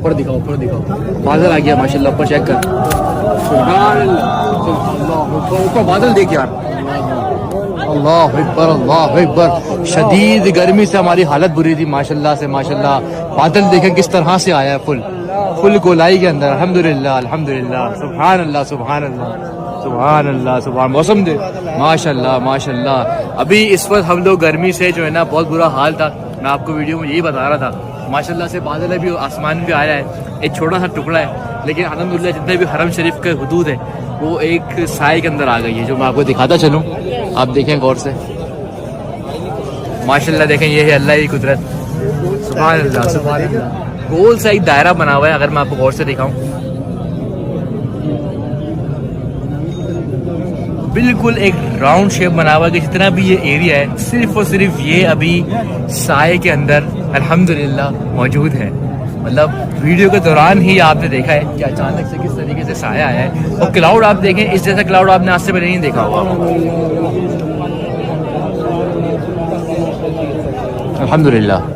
ऊपर दिखाओ, ऊपर दिखाओ, बादल आ गया माशाल्लाह, ऊपर चेक कर, सुभान अल्लाह, ऊपर बादल देख यार, अल्लाह अकबर, अल्लाह अकबर। शदीद गर्मी से हमारी हालत बुरी थी, माशाल्लाह से माशाल्लाह बादल देखें किस तरह से आया है, फुल गोलाई के अंदर, अल्हम्दुलिल्लाह अल्हम्दुलिल्लाह, सुभान अल्लाह सुभान अल्लाह सुभान अल्लाह सुभान। मौसम दे माशाल्लाह माशाल्लाह। अभी इस वक्त हम लोग गर्मी से जो है ना बहुत बुरा हाल था, मैं आपको वीडियो में यही बता रहा था। माशाल्लाह से बादल अभी आसमान भी आया है, एक छोटा सा टुकड़ा है, लेकिन अल्हम्दुलिल्लाह जितने भी हरम शरीफ के हुदूद है वो एक साए के अंदर आ गई है, जो मैं आपको दिखाता चलूँ, आप देखें गौर से, माशाल्लाह देखें, ये है अल्लाह की कुदरत, सुभान अल्लाह सुभान अल्लाह। गोल सा एक दायरा बना हुआ है, अगर मैं आपको गौर से दिखाऊं, बिल्कुल एक राउंड शेप बना हुआ है कि जितना भी ये एरिया है सिर्फ और सिर्फ ये अभी साए के अंदर अल्हम्दुलिल्लाह मौजूद है। मतलब वीडियो के दौरान ही आपने देखा है कि अचानक से किस तरीके से साया आया है, और क्लाउड आप देखें, इस जैसा क्लाउड आपने आज से पहले नहीं देखा होगा। अल्हम्दुलिल्लाह।